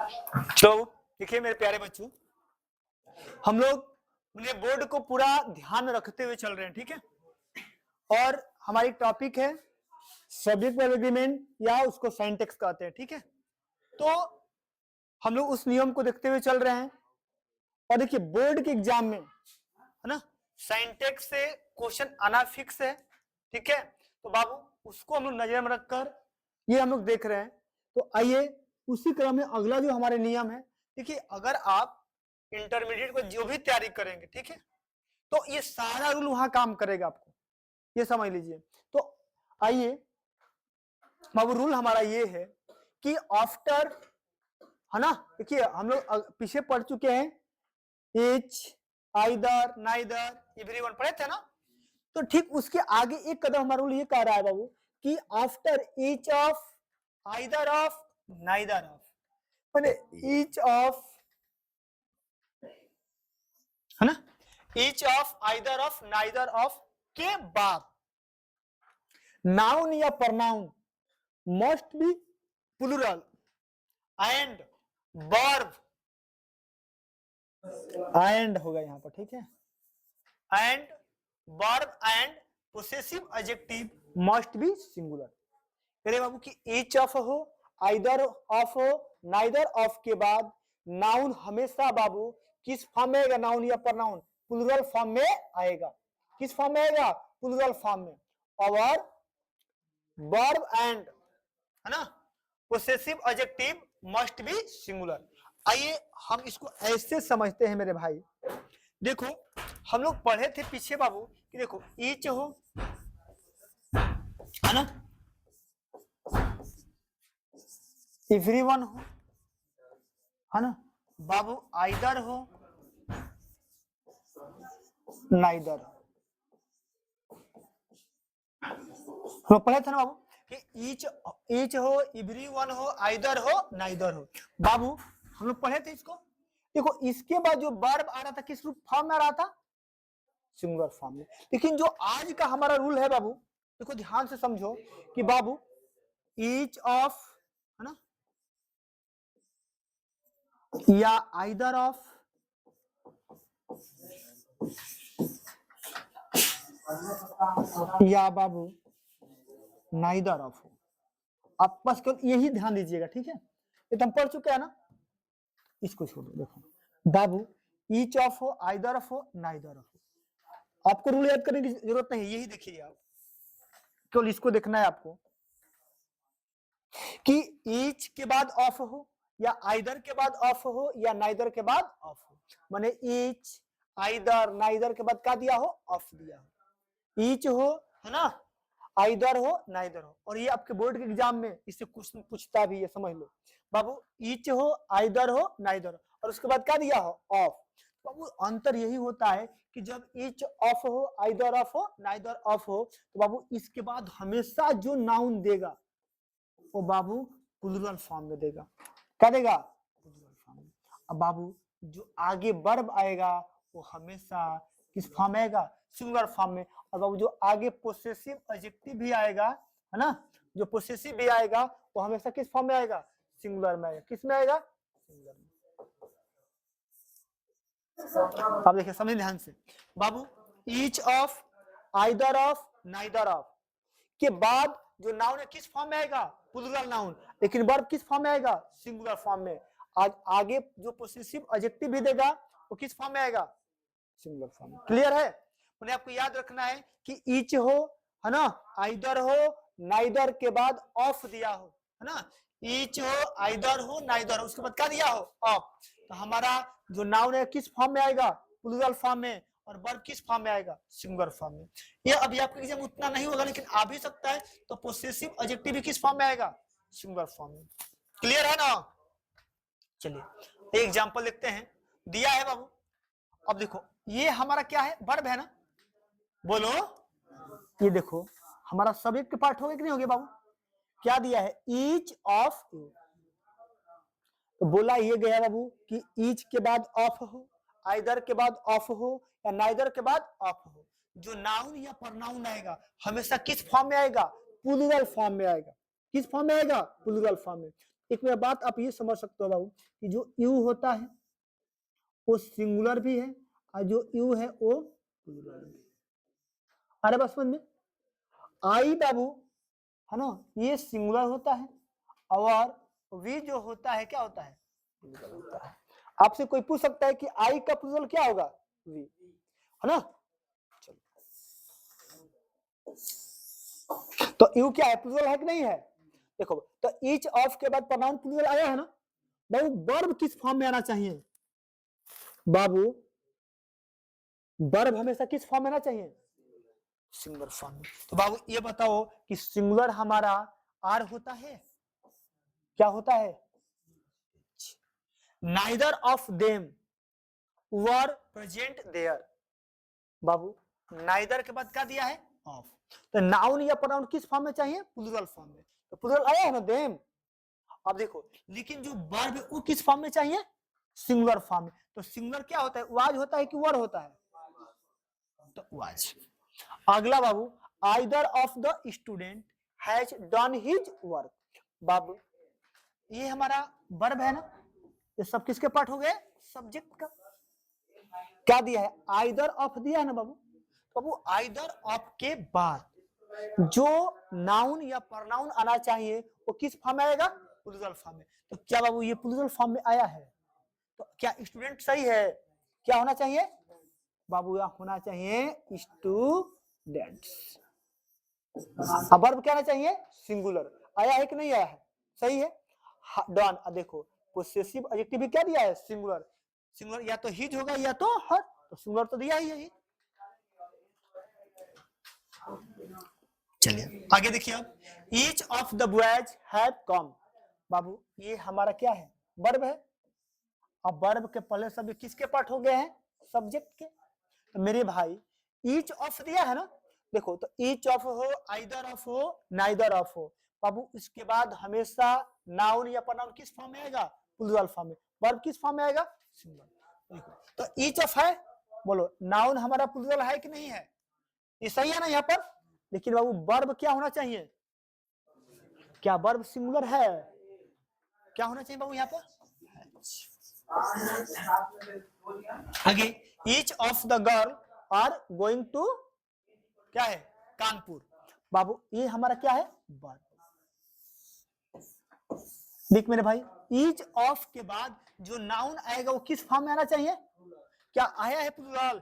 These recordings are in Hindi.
तो देखिए मेरे प्यारे बच्चों, हम लोग अपने बोर्ड को पूरा ध्यान रखते हुए चल रहे हैं, ठीक है। और हमारी टॉपिक है सब्जेक्ट वर्ब एग्रीमेंट या उसको सिंटैक्स कहते हैं, ठीक है। तो हम लोग उस नियम को देखते हुए चल रहे हैं। और देखिए बोर्ड के एग्जाम में है ना, सिंटैक्स से क्वेश्चन आना फिक्स है, ठीक है। तो बाबू उसको हम लोग नजर में रखकर ये हम लोग देख रहे हैं। तो आइए उसी क्रम में अगला जो हमारे नियम है, देखिए अगर आप इंटरमीडिएट को जो भी तैयारी करेंगे, ठीक है, तो ये सारा रूल वहां काम करेगा, आपको ये समझ लीजिए। तो आइए बाबू रूल हमारा ये है कि आफ्टर, है ना, देखिए हम लोग पीछे पढ़ चुके हैं ईच, आइदर, नाइदर, एवरीवन पढ़े थे ना। तो ठीक उसके आगे एक कदम हमारा रूल ये कह रहा है बाबू कि after each of, either of, neither of, माने ईच ऑफ, है ना, each of, either of, neither of के बाद नाउन या pronoun must be plural and verb, and होगा यहाँ पर, ठीक है, and verb and possessive adjective must be singular. अरे बाबू कि ईच ऑफ हो, आइदर ऑफ हो, नाइदर ऑफ के बाद नाउन हमेशा बाबू किस फॉर्म में आएगा, नाउन या प्रनाउन प्लूरल फॉर्म में आएगा। किस फॉर्म में आएगा, प्लूरल फॉर्म में। और वर्ब एंड, है ना, possessive adjective must be singular. आइए हम इसको ऐसे समझते हैं मेरे भाई। देखो हम लोग पढ़े थे पीछे बाबू कि देखो ईच हो, है ना, एवरीवन हो, है ना बाबू, आइदर हो, नाइदर। हम पढ़े थे ना बाबू कि ईच हो, एवरीवन हो, आइदर हो, नाइदर हो। बाबू हम लोग पढ़े थे इसको। देखो इसके बाद जो वर्ब आ रहा था किस रूप फॉर्म में आ रहा था, सिंगुलर फॉर्म में। लेकिन जो आज का हमारा रूल है बाबू, देखो ध्यान से समझो कि बाबू ईच ऑफ, है ना, या आइदर ऑफ, या बाबू नाइदर ऑफ हो। आप बस यही ध्यान दीजिएगा, ठीक है। ये तो हम पढ़ चुके हैं ना, इसको छोड़ो। देखो बाबू ईच ऑफ हो, आइदर ऑफ हो, नाइदर ऑफ हो, आपको रूल याद करने की जरूरत नहीं, यही देखिए आप, केवल इसको देखना है आपको कि ईच के बाद ऑफ हो, या आइदर के बाद ऑफ हो, या नाइदर के बाद ऑफ हो। माने ईच, आइदर, नाइदर के बाद क्या दिया हो, ऑफ दिया हो। ईच हो, है ना, आइदर हो, नाइदर हो। और ये आपके बोर्ड के एग्जाम में इससे क्वेश्चन पूछता भी है, समझ लो बाबू। ईच हो, आइदर हो, नाइदर हो, और उसके बाद क्या दिया हो, ऑफ। बाबू अंतर यही होता है कि जब ईच ऑफ हो, आइदर ऑफ हो, नाइदर ऑफ हो, तो बाबू इसके बाद हमेशा जो नाउन देगा वो बाबू प्लूरल फॉर्म में देगा। क्या देगा, प्लूरल फॉर्म में। अब बाबू जो आगे वर्ब आएगा वो हमेशा किस फॉर्म में आएगा, सिंगुलर फॉर्म में। और बाबू जो आगे पोसेसिव एडजेक्टिव भी आएगा, है ना, जो पोसेसिव भी आएगा वो हमेशा किस फॉर्म में आएगा, सिंगुलर में आएगा। किस में आएगा, सिंगुलर में। अब देखिए समझिए ध्यान से बाबू, each of, either of, neither of के बाद जो नाउन है किस फॉर्म में आएगा, प्लूरल नाउन। लेकिन वर्ब किस फॉर्म में आएगा, सिंगुलर फॉर्म में। आज आगे जो पोसेसिव एडजेक्टिव भी देगा वो किस फॉर्म में आएगा, सिंगुलर फॉर्म में। क्लियर है। उन्हें आपको याद रखना है कि ईच हो, है ना, आइदर हो, नाइदर के बाद ऑफ दिया हो, है ना, ईच हो, आइदर हो, नाइदर हो, उसके बाद क्या दिया हो, ऑफ। तो हमारा जो नाउन है किस फॉर्म में आएगा, प्लूरल फॉर्म में, और वर्ब किस फॉर्म में आएगा, सिंगुलर फॉर्म में। ये अभी आपके एग्जाम उतना नहीं होगा लेकिन आ भी सकता है। तो पोसेसिव एडजेक्टिव भी किस फॉर्म में आएगा, सिंगुलर फॉर्म में। क्लियर है ना। चलिए एक एग्जांपल देखते हैं, दिया है बाबू। अब देखो ये हमारा क्या है, वर्ब है ना, बोलो। ये देखो हमारा सब्जेक्ट के पार्ट हो गया कि नहीं हो गया बाबू। क्या दिया है, ईच ऑफ यू। तो बोला ये गया बाबू कि ईच के बाद ऑफ हो, आइदर के बाद ऑफ हो, या नाइदर के बाद ऑफ हो। जो नाउन या प्रनाउन आएगा हमेशा किस फॉर्म में आएगा, प्लूरल फॉर्म में आएगा। किस फॉर्म में आएगा, प्लूरल फॉर्म में। एक मेरा बात आप ये समझ सकते हो बाबू कि जो यू होता है वो सिंगुलर भी है और जो यू है वो प्लूरल भी। अरे बस समझ में आई बाबू है ना, ये सिंगुलर होता है और वी जो होता है क्या होता है, प्लूरल होता है। आपसे कोई पूछ सकता है कि आई का प्लूरल क्या होगा, वी, है ना। चलो तो यू क्या है, प्लूरल है कि नहीं है। देखो तो ईच ऑफ के बाद प्रोनाउन प्लूरल आया है ना बाबू, वर्ब किस फॉर्म में आना चाहिए बाबू, वर्ब हमेशा किस फॉर्म में आना चाहिए, सिंगुलर फॉर्म में। तो बाबू ये बताओ कि सिंगुलर हमारा आर होता है, क्या होता है, neither of them were present there. बाबू नाइदर के बाद क्या दिया है, ऑफ। तो नाउन या प्रोनाउन किस फॉर्म में चाहिए, प्लूरल फॉर्म में। तो प्लूरल आया है ना देम। अब देखो लेकिन जो वर्ब है वो किस फॉर्म में चाहिए, सिंगुलर फॉर्म में। तो सिंगुलर क्या होता है, वाज होता है कि वर होता है, तो वाज। अगला बाबू either of the student has done his work. बाबू ये हमारा वर्ब है ना, ये सब किसके पार्ट हो गए, सब्जेक्ट का। क्या दिया है, आइदर ऑफ दिया है ना बाबू। तो बाबू आइदर ऑफ के बाद जो नाउन या प्रोनाउन आना चाहिए वो किस फॉर्म में आएगा, प्लूरल फॉर्म में। तो क्या बाबू ये प्लूरल फॉर्म में आया है, तो क्या स्टूडेंट सही है, क्या होना चाहिए बाबू, यह होना चाहिए स्टूडेंट्स। अब वर्ब क्या आना चाहिए, सिंगुलर। आया है कि नहीं आया है, सही है। डन, देखो पोसेसिव एडजेक्टिव भी क्या दिया है, सिंगुलर। सिंगुलर या तो हिज होगा या तो हर, तो सिंगुलर तो दिया ही है। चलिए आगे देखिए अब, each of the boys have come. बाबू ये हमारा क्या है, वर्ब है। अब वर्ब के पहले सब किसके पार्ट हो गए हैं, सब्जेक्ट के। तो मेरे भाई ईच ऑफ दिया है ना, देखो तो ईच ऑफ हो, आइदर ऑफ हो, नाइदर ऑफ हो बाबू, इसके बाद हमेशा नाउन या प्रोनाउन किस फॉर्म में आएगा, प्लूरल फॉर्म में। वर्ब किस फॉर्म में आएगा, सिंगुलर। तो ईच ऑफ है, बोलो नाउन हमारा प्लूरल है कि नहीं है, ये सही है ना यहाँ पर। लेकिन बाबू वर्ब क्या होना चाहिए, क्या वर्ब सिंगुलर है, क्या होना चाहिए बाबू यहाँ पर। आगे each of the girl are going to, क्या है, कानपुर। बाबू ये हमारा क्या है, वर्ब। देख मेरे भाई ईच ऑफ के बाद जो नाउन आएगा वो किस फॉर्म में आना चाहिए, क्या आया है प्लूरल,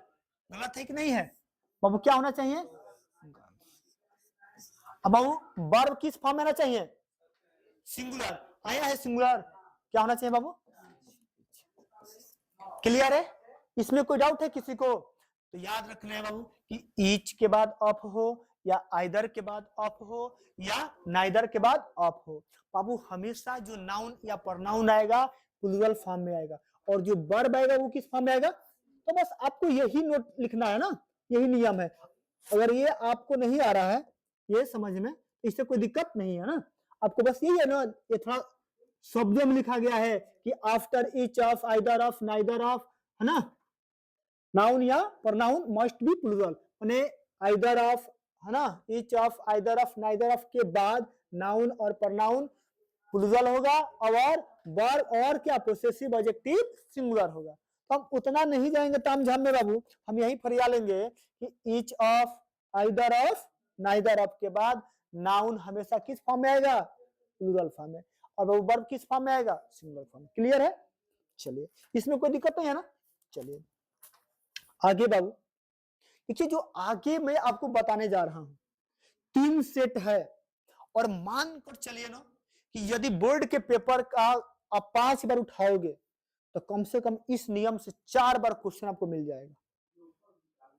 गलत है कि नहीं है बाबू, क्या होना चाहिए। अब बाबू वर्ब किस फॉर्म में आना चाहिए, सिंगुलर। आया है सिंगुलर, क्या होना चाहिए बाबू, क्लियर है, इसमें कोई डाउट है किसी को। तो याद रखना है बाबू कि ईच के बाद ऑफ हो या आइदर के बाद ऑफ हो या नाइदर के बाद ऑफ हो बाबू, हमेशा जो नाउन या प्रोनाउन आएगा प्लूरल फॉर्म में आएगा, और जो वर्ब आएगा वो किस फॉर्म में आएगा। तो बस आपको यही नोट लिखना है ना, यही नियम है। अगर ये आपको नहीं आ रहा है ये समझ में, इससे कोई दिक्कत नहीं है ना। आपको बस यही है ना, ये थोड़ा शब्दों में लिखा गया है कि after each of, either of, neither of, है ना। नाउन या प्रोनाउन मस्ट बी प्लूरल, माने आइदर ऑफ, है ना, each of, either of, neither of के बाद नाउन और प्रोनाउन प्लूरल होगा, और वर्ब और क्या पोसेसिव एडजेक्टिव सिंगुलर होगा। तो हम उतना नहीं जाएंगे तामझाम में बाबू, हम यही फरिया लेंगे कि each of, either of, neither of के बाद नाउन हमेशा किस फॉर्म में आएगा, प्लूरल फॉर्म में, और वो वर्ब किस फॉर्म में आएगा, सिंगुलर फॉर्म। क्लियर है, चलिए इसमें कोई दिक्कत नहीं है ना। चलिए आगे बाबू देखिए, जो आगे मैं आपको बताने जा रहा हूं 3 सेट है, और मान कर चलिए ना कि यदि बोर्ड के पेपर का आप 5 बार उठाओगे तो कम से कम इस नियम से 4 बार क्वेश्चन आपको मिल जाएगा,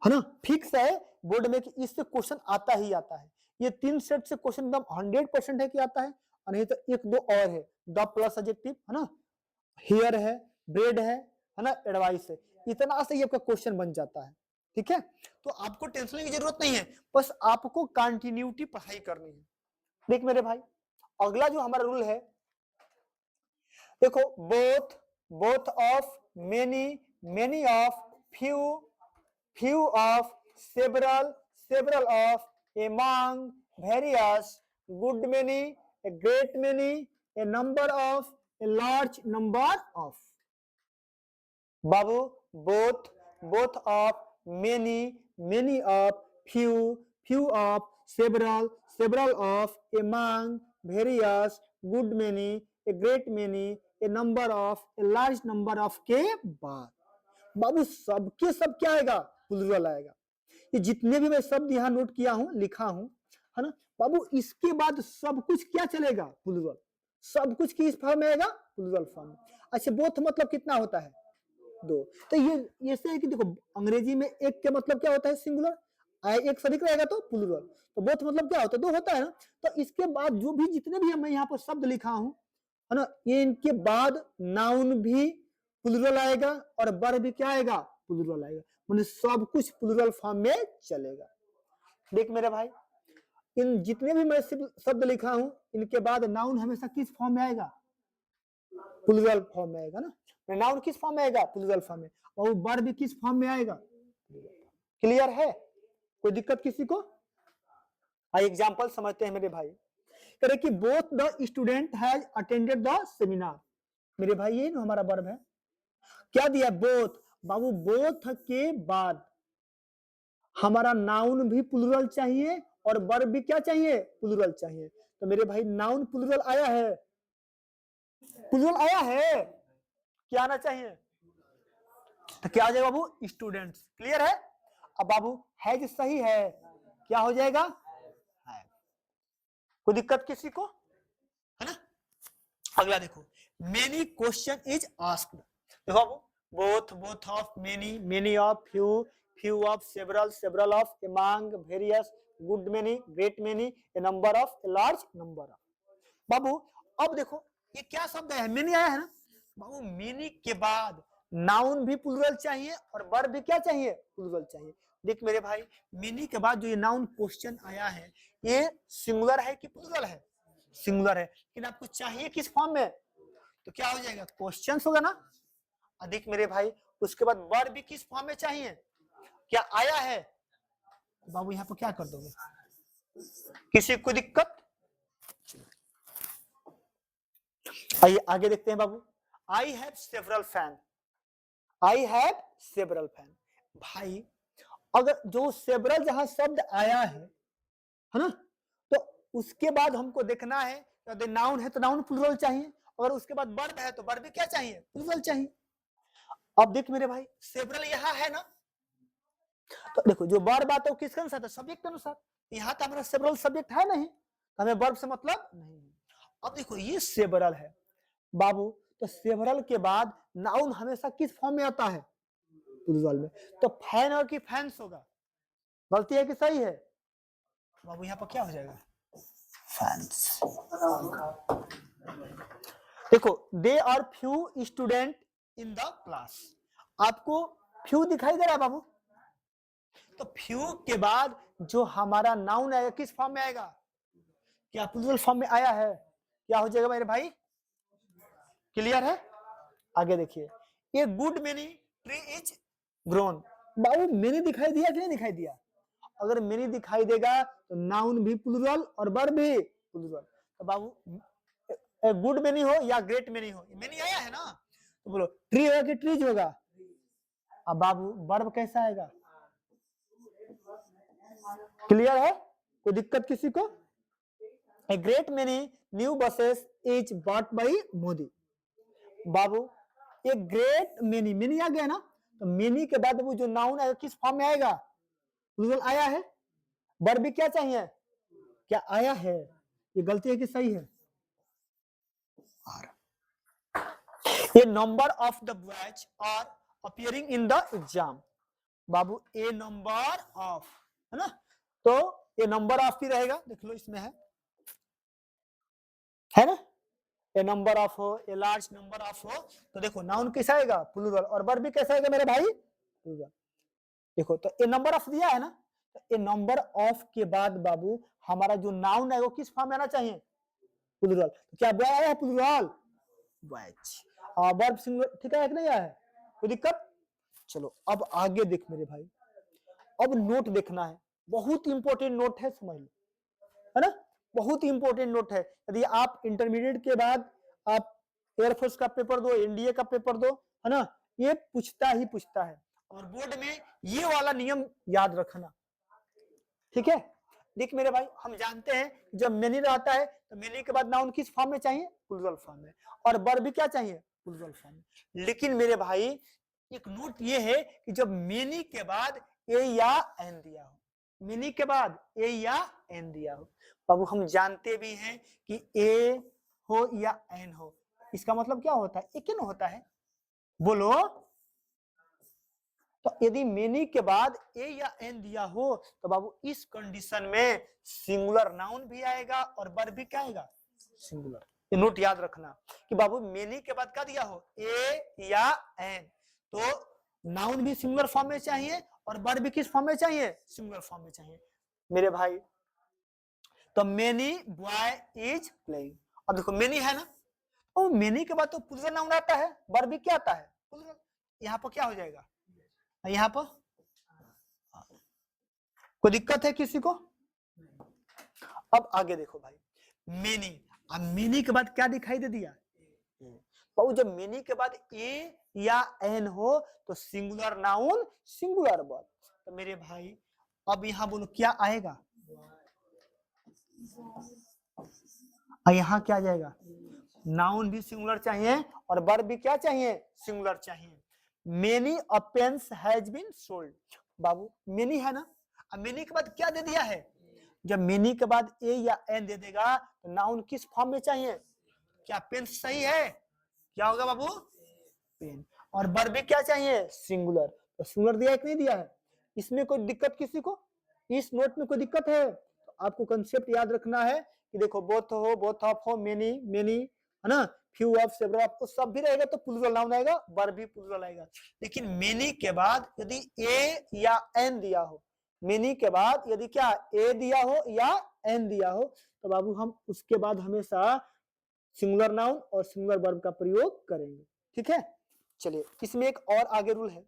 है ना। फिक्स है बोर्ड में कि इससे क्वेश्चन आता ही आता है। ये 3 सेट से क्वेश्चन एकदम 100% है कि आता है, और नहीं तो एक दो और है, द प्लस एडजेक्टिव, है ना, हियर है, ब्रेड है ना, एडवाइस है, इतना से ये आपका क्वेश्चन बन जाता है। ठीक है, तो आपको टेंशन की जरूरत नहीं है, बस आपको कंटिन्यूटी पढ़ाई करनी है। देख मेरे भाई अगला जो हमारा रूल है, देखो both, both of, many, many of, few, few of, several, several of, among, various, good many, great many, a number of, a large number of. Babu both, both of, many, many of, few, few of, several, several of, among, various, good many, A great many, a number of, a large number of के बाद बाबू सबके सब क्या आएगा? प्लूरल आएगा। ये जितने भी मैं शब्द यहाँ नोट किया हूं, लिखा हूं, है ना बाबू, इसके बाद सब कुछ क्या चलेगा? प्लूरल। सब कुछ किस फॉर्म में आएगा? प्लूरल फॉर्म में। अच्छा बोथ मतलब कितना होता है? दो। तो ये ऐसे है कि देखो अंग्रेजी में एक के मतलब क्या होता है? सिंगुलर। एक से अधिक रहेगा तो प्लूरल। तो बोथ मतलब क्या होता है? दो होता है ना। तो इसके बाद जो भी जितने भी मैं यहाँ पर शब्द लिखा हूं, है ना, ये इनके बाद नाउन भी प्लूरल आएगा और वर्ब भी क्या आएगा? प्लूरल आएगा। मतलब सब कुछ प्लूरल फॉर्म में चलेगा। देख मेरे भाई, इन जितने भी मैं शब्द लिखा हूं, इनके बाद नाउन हमेशा किस फॉर्म में आएगा? प्लूरल फॉर्म में आएगा ना। नाउन किस फॉर्म में आएगा? प्लूरल फॉर्म में। और वर्ब भी किस फॉर्म में आएगा? क्लियर है? कोई दिक्कत किसी को? आइए एग्जांपल समझते हैं मेरे भाई। कह रहे कि both the student has attended the seminar. मेरे भाई ये ना हमारा वर्ब है। क्या दिया? बोथ। बाबू बोथ के बाद हमारा नाउन भी प्लूरल चाहिए और वर्ब भी क्या चाहिए? प्लूरल चाहिए। तो मेरे भाई नाउन प्लूरल आया है, प्लूरल आया है, क्या आना चाहिए? तो क्या आ जाएगा बाबू? स्टूडेंट्स। क्लियर है? अब बाबू हैज सही है, क्या हो जाएगा? है। कोई दिक्कत किसी को? है ना। अगला देखो, मेनी क्वेश्चन इज आस्क्ड। देखो बाबू, both, both of, many, many of, few, few of, several, several of, among, various, good many, great many, a number of, a large number of. बाबू अब देखो ये क्या शब्द है? मेनी आया है ना बाबू। मेनी के बाद नाउन भी प्लूरल चाहिए और वर्ब भी क्या चाहिए? प्लूरल चाहिए। देख मेरे भाई, मेनी के बाद जो ये नाउन क्वेश्चन आया है, ये सिंगुलर है कि प्लूरल है? सिंगुलर है। लेकिन आपको चाहिए किस फॉर्म में? तो क्या हो जाएगा? क्वेश्चन होगा ना। अधिक मेरे भाई, उसके बाद वर्ब भी किस फॉर्म में चाहिए? क्या आया है? बाबू यहाँ पर क्या कर दोगे? किसी को दिक्कत? आइए आगे देखते हैं बाबू। I have several fan, I have several fan. भाई अगर जो सेवरल जहां शब्द आया है ना, तो उसके बाद हमको देखना है, यदि नाउन है तो नाउन प्लूरल चाहिए, और उसके बाद वर्ब है तो वर्ब क्या चाहिए? प्लूरल चाहिए। अब देख मेरे भाई, सेवरल यहाँ है ना, तो देखो जो वर्ब आता है किसके अनुसार? सब्जेक्ट अनुसार। यहाँ तो हमारा सेवरल सब्जेक्ट है नहीं, हमें वर्ब से मतलब नहीं। अब देखो ये सेवरल है बाबू, तो सेवरल के बाद नाउन हमेशा किस फॉर्म में आता है? प्लूरल में। तो फैन और की फैंस होगा। गलती है कि सही है? बाबू यहाँ पर क्या हो जाएगा? फैंस। देखो they are few student in the class. आपको फ्यू दिखाई दे रहा है बाबू? तो फ्यू के बाद जो हमारा नाउन आएगा किस फॉर्म में आएगा? क्या प्लूरल फॉर्म में आया है? क्या हो जाएगा मेरे भाई? क्लियर है? आगे देखिए, ये good many tree is grown. Babu many दिखाई दिया कि नहीं दिखाई दिया? अगर मेनी दिखाई देगा तो नाउन भी प्लूरल और वर्ब भी प्लूरल। तो बाबू गुड मेनी हो या ग्रेट मेनी हो, मेनी आया है ना, तो बोलो ट्री होगा कि ट्रीज होगा? अब बाबू वर्ब कैसा आएगा? क्लियर है? कोई दिक्कत किसी को? A great many new buses is bought by Modi. बाबू ये ग्रेट मेनी, मेनी आ गया ना, तो मेनी के बाद वो जो नाउन आएगा किस फॉर्म में आएगा? प्लूरल आया है। वर्ब भी क्या चाहिए? क्या आया है? ये गलती है कि सही है? ये number of the boys are appearing in the exam. बाबू ए नंबर ऑफ, है ना, तो ये नंबर ऑफ ही रहेगा। देख लो इसमें है ना, ए नंबर ऑफ हो, ए लार्ज नंबर ऑफ हो, तो देखो नाउन कैसा आएगा? प्लूरल। और वर्ब भी कैसा आएगा मेरे भाई? प्लूरल। देखो तो ए नंबर ऑफ दिया है ना, तो ए नंबर ऑफ के बाद बाबू हमारा जो नाउन है वो किस फॉर्म में आना चाहिए? प्लूरल। तो क्या बॉय आया है? Plural boys. वर्ब सिंगुलर ठीक है कि नहीं आया है? कोई दिक्कत? चलो अब आगे देख मेरे भाई, अब नोट देखना है, बहुत इंपॉर्टेंट नोट है, समझ लो, है ना। बहुत ही इंपॉर्टेंट नोट है। यदि आप इंटरमीडिएट के बाद आप एयरफोर्स का पेपर दो, एनडीए का पेपर दो, है ना, ये पूछता ही पूछता है। और बोर्ड में ये वाला नियम याद रखना, ठीक है। देख मेरे भाई, हम जानते हैं जब मेनी रहता है तो मेनी के बाद नाउन किस फॉर्म में चाहिए? प्लूरल फॉर्म में, और वर्ब भी क्या चाहिए? प्लूरल फॉर्म में। लेकिन मेरे भाई एक नोट ये है कि जब मेनी के बाद ए या एन दिया हो, मेनी के बाद ए या एन दिया हो, बाबू हम जानते भी हैं कि ए हो या एन हो, इसका मतलब क्या होता है? एक ही ना होता है, बोलो। तो यदि मेनी के बाद ए या एन दिया हो तो बाबू इस कंडीशन में सिंगुलर नाउन भी आएगा और वर्ब भी क्या आएगा? सिंगुलर। ये नोट याद रखना कि बाबू मेनी के बाद क्या दिया हो? ए या एन, तो नाउन भी सिंगुलर फॉर्म में चाहिए और वर्ब भी किस फॉर्म में चाहिए? सिंगुलर फॉर्म में चाहिए मेरे भाई। तो मेनी बॉय इज प्लेइंग, अब देखो मेनी है ना, और मेनी के बाद तो प्लूरल नाउन आता है, वर्ब भी क्या आता है? प्लूरल। यहाँ पर क्या हो जाएगा? यहाँ पर कोई दिक्कत है किसी को? अब आगे देखो भाई, मेनी, अब मेनी के बाद क्या दिखाई दे दिया? तो जब मेनी के बाद ए या एन हो तो सिंगुलर नाउन सिंगुलर वर्ब। तो मेरे भाई अब यहाँ बोलो क्या आएगा? यहाँ क्या आ जाएगा? नाउन भी सिंगुलर चाहिए और वर्ब भी क्या चाहिए? सिंगुलर चाहिए। Many pens has been sold, बाबू मेनी है ना, अब मेनी के बाद क्या दे दिया है? जब मेनी के बाद ए या एन दे देगा तो नाउन किस फॉर्म में चाहिए? क्या पेन सही है? क्या होगा बाबू? पेन। और वर्ब भी क्या चाहिए? सिंगुलर। तो सिंगुलर दिया कि नहीं दिया है? इसमें कोई दिक्कत किसी को? इस नोट में कोई दिक्कत है? तो आपको कंसेप्ट याद रखना है कि देखो बोथ हो, बोथ ऑफ हो, मेनी मेनी, है ना, फ्यू ऑफ, सेवरल ऑफ, तो सब भी रहेगा तो प्लूरल नाउन आएगा, वर्ब भी प्लूरल आएगा। लेकिन मेनी के बाद यदि ए या एन दिया हो, मेनी के बाद यदि क्या ए दिया हो या एन दिया हो तो बाबू हम उसके बाद हमेशा सिंगुलर नाउन और सिंगुलर वर्ब का प्रयोग करेंगे, ठीक है। चलिए इसमें एक और आगे रूल है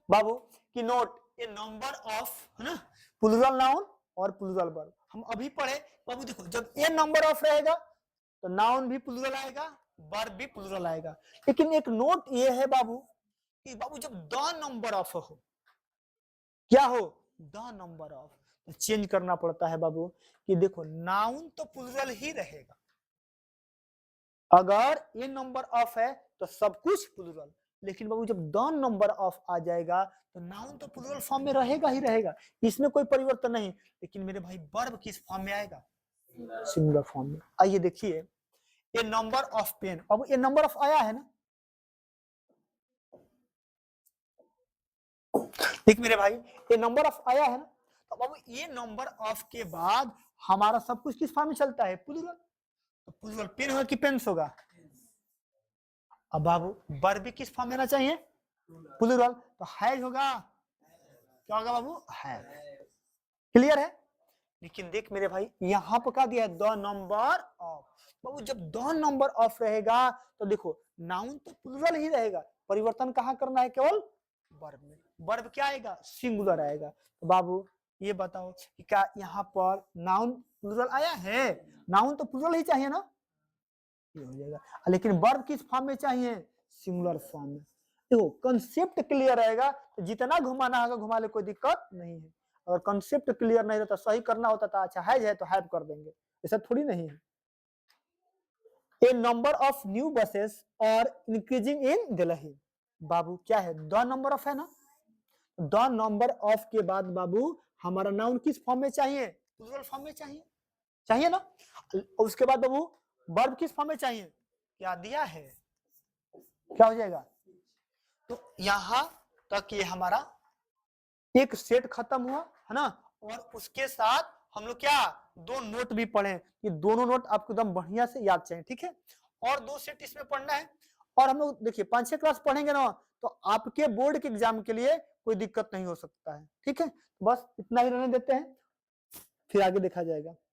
बाबू कि नोट ए नंबर ऑफ, है ना, प्लूरल नाउन और प्लूरल वर्ब। हम अभी पढ़े बाबू, देखो जब ए नंबर ऑफ रहेगा तो नाउन भी प्लूरल आएगा, वर्ब भी प्लूरल आएगा। लेकिन एक नोट ये है बाबू कि बाबू जब द नंबर ऑफ हो, क्या हो? द नंबर ऑफ, तो चेंज करना पड़ता है बाबू कि देखो नाउन तो प्लूरल ही रहेगा, अगर ए नंबर ऑफ है तो सब कुछ प्लूरल, लेकिन बाबू जब द नंबर ऑफ आ जाएगा तो नाउन तो प्लूरल फॉर्म में रहेगा ही रहेगा, इसमें कोई परिवर्तन नहीं। लेकिन मेरे भाई वर्ब किस फॉर्म में आएगा? सिंगुलर फॉर्म में। आइए देखिए, ए नंबर ऑफ पेन, अब ए नंबर ऑफ आया है ना, देख मेरे भाई ये नंबर ऑफ आया है ना, तो बाबू ये नंबर ऑफ के बाद हमारा सब कुछ किस फॉर्म में चलता है? प्लूरल। तो प्लूरल पेन होगा कि पेन्स होगा? अब बाबू वर्ब भी किस फॉर्म में आना चाहिए? प्लूरल। तो हैज होगा, क्या होगा बाबू? है। क्लियर है? लेकिन देख मेरे भाई यहाँ पर क्या दिया है? The number of. बाबू जब द नंबर ऑफ रहेगा तो देखो नाउन तो प्लूरल ही रहेगा, परिवर्तन कहाँ करना है? केवल वर्ब में। वर्ब क्या आएगा? सिंगुलर आएगा। तो बाबू ये बताओ कि क्या यहाँ पर नाउन प्लूरल आया है? नाउन तो प्लूरल ही चाहिए ना, ये हो जाएगा। लेकिन वर्ब किस फॉर्म में चाहिए? सिंगुलर फॉर्म में। देखो कंसेप्ट क्लियर रहेगा तो जितना घुमाना होगा घुमा ले, कोई दिक्कत नहीं है। अगर कंसेप्ट क्लियर नहीं रहता, सही करना होता था, अच्छा है तो हैव कर देंगे, ऐसा थोड़ी नहीं है। ए नंबर ऑफ न्यू बसेस और इंक्रीजिंग इन दिल्ली, बाबू क्या है? द नंबर ऑफ है ना, द नंबर ऑफ के बाद बाबू हमारा नाउन किस फॉर्म में चाहिए? प्लूरल फॉर्म में चाहिए, चाहिए ना। उसके बाद बाबू वर्ब किस फॉर्म में चाहिए? क्या दिया है? क्या हो जाएगा? तो यहां तक ये हमारा एक सेट खत्म हुआ, है ना। और उसके साथ हम लोग क्या दो नोट भी पढ़े, ये दोनों नोट आपको एकदम बढ़िया से याद चाहिए, ठीक है। और दो सेट इसमें पढ़ना है, और हम लोग देखिए 5-6 क्लास पढ़ेंगे ना तो आपके बोर्ड के एग्जाम के लिए कोई दिक्कत नहीं हो सकता है, ठीक है। बस इतना ही रहने देते हैं, फिर आगे देखा जाएगा।